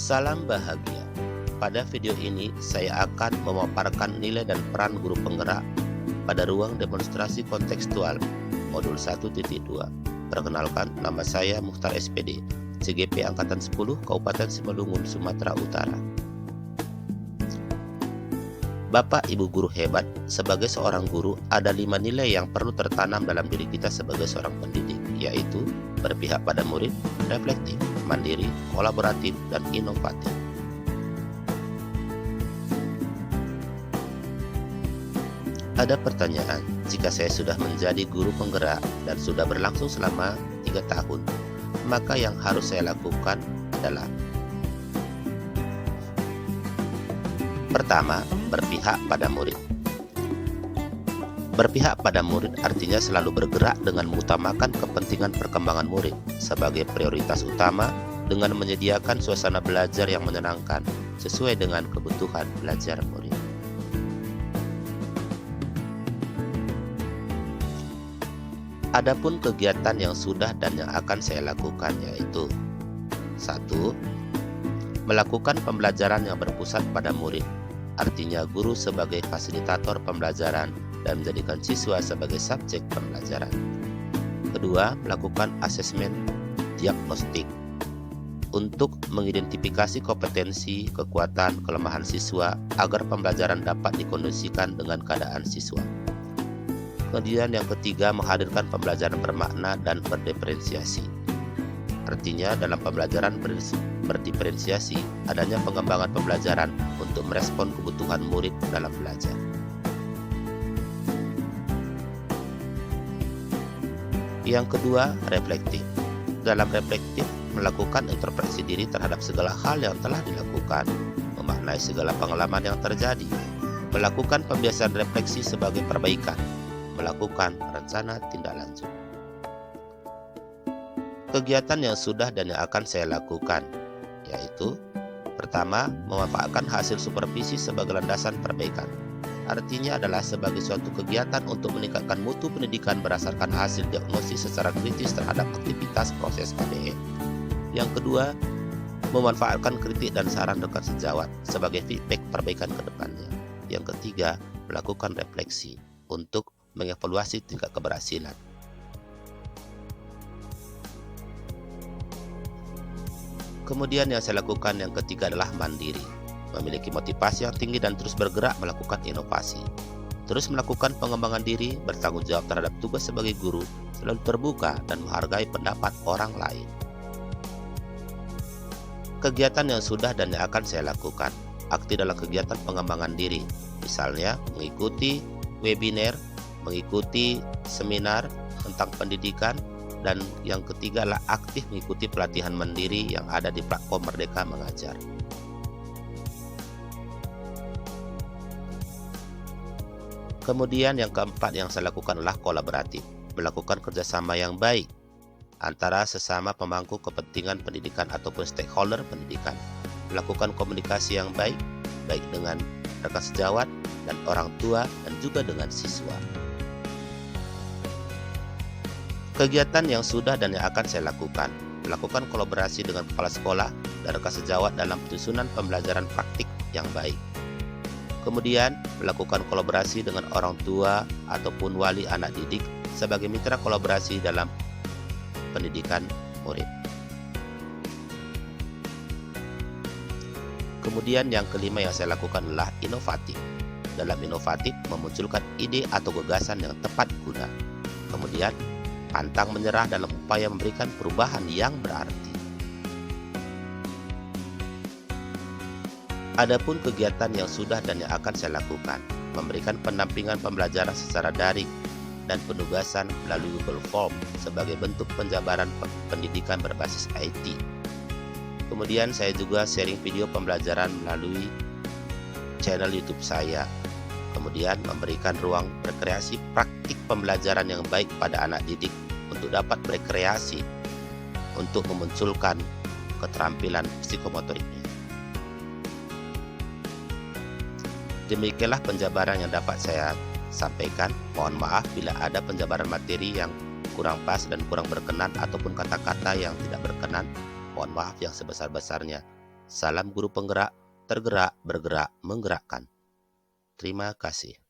Salam bahagia. Pada video ini saya akan memaparkan nilai dan peran guru penggerak pada ruang demonstrasi kontekstual modul 1.2. Perkenalkan, nama saya Mukhtar SPD, CGP Angkatan 10 Kabupaten Simalungun, Sumatera Utara. Bapak Ibu guru hebat, sebagai seorang guru ada 5 nilai yang perlu tertanam dalam diri kita sebagai seorang pendidik, yaitu berpihak pada murid, reflektif, mandiri, kolaboratif, dan inovatif. Ada pertanyaan, jika saya sudah menjadi guru penggerak dan sudah berlangsung selama 3 tahun, maka yang harus saya lakukan adalah: pertama, berpihak pada murid. Berpihak pada murid artinya selalu bergerak dengan mengutamakan kepentingan perkembangan murid sebagai prioritas utama dengan menyediakan suasana belajar yang menyenangkan sesuai dengan kebutuhan belajar murid. Adapun kegiatan yang sudah dan yang akan saya lakukan yaitu: 1. Melakukan pembelajaran yang berpusat pada murid, artinya guru sebagai fasilitator pembelajaran dan menjadikan siswa sebagai subjek pembelajaran. Kedua, melakukan asesmen diagnostik untuk mengidentifikasi kompetensi, kekuatan, kelemahan siswa agar pembelajaran dapat dikondisikan dengan keadaan siswa. Kemudian yang ketiga, menghadirkan pembelajaran bermakna dan berdiferensiasi. Artinya dalam pembelajaran berdiferensiasi adanya pengembangan pembelajaran untuk merespon kebutuhan murid dalam belajar. Yang kedua, reflektif. Dalam reflektif, melakukan introspeksi diri terhadap segala hal yang telah dilakukan, memaknai segala pengalaman yang terjadi, melakukan pembiasaan refleksi sebagai perbaikan, melakukan rencana tindak lanjut. Kegiatan yang sudah dan yang akan saya lakukan yaitu: pertama, memanfaatkan hasil supervisi sebagai landasan perbaikan. Artinya adalah sebagai suatu kegiatan untuk meningkatkan mutu pendidikan berdasarkan hasil diagnosis secara kritis terhadap aktivitas proses KDE. Yang kedua, memanfaatkan kritik dan saran rekan sejawat sebagai feedback perbaikan ke depannya. Yang ketiga, melakukan refleksi untuk mengevaluasi tingkat keberhasilan. Kemudian yang saya lakukan yang ketiga adalah mandiri, memiliki motivasi yang tinggi dan terus bergerak melakukan inovasi. Terus melakukan pengembangan diri, bertanggung jawab terhadap tugas sebagai guru, selalu terbuka dan menghargai pendapat orang lain. Kegiatan yang sudah dan yang akan saya lakukan: aktif dalam kegiatan pengembangan diri, misalnya mengikuti webinar, mengikuti seminar tentang pendidikan, dan yang ketiga adalah aktif mengikuti pelatihan mandiri yang ada di platform Merdeka Mengajar. Kemudian yang keempat yang saya lakukan adalah kolaboratif, melakukan kerjasama yang baik antara sesama pemangku kepentingan pendidikan ataupun stakeholder pendidikan, melakukan komunikasi yang baik dengan rekan sejawat dan orang tua dan juga dengan siswa. Kegiatan yang sudah dan yang akan saya lakukan: melakukan kolaborasi dengan kepala sekolah dan rekan sejawat dalam penyusunan pembelajaran praktik yang baik. Kemudian melakukan kolaborasi dengan orang tua ataupun wali anak didik sebagai mitra kolaborasi dalam pendidikan murid. Kemudian yang kelima yang saya lakukan adalah inovatif. Dalam inovatif, memunculkan ide atau gagasan yang tepat guna. Kemudian pantang menyerah dalam upaya memberikan perubahan yang berarti. Adapun kegiatan yang sudah dan yang akan saya lakukan: memberikan pendampingan pembelajaran secara daring dan penugasan melalui Google Form sebagai bentuk penjabaran pendidikan berbasis IT. Kemudian saya juga sharing video pembelajaran melalui channel YouTube saya. Kemudian memberikan ruang rekreasi praktik pembelajaran yang baik pada anak didik untuk dapat berekreasi untuk memunculkan keterampilan psikomotoriknya. Demikianlah penjabaran yang dapat saya sampaikan. Mohon maaf bila ada penjabaran materi yang kurang pas dan kurang berkenan ataupun kata-kata yang tidak berkenan. Mohon maaf yang sebesar-besarnya. Salam guru penggerak, tergerak, bergerak, menggerakkan. Terima kasih.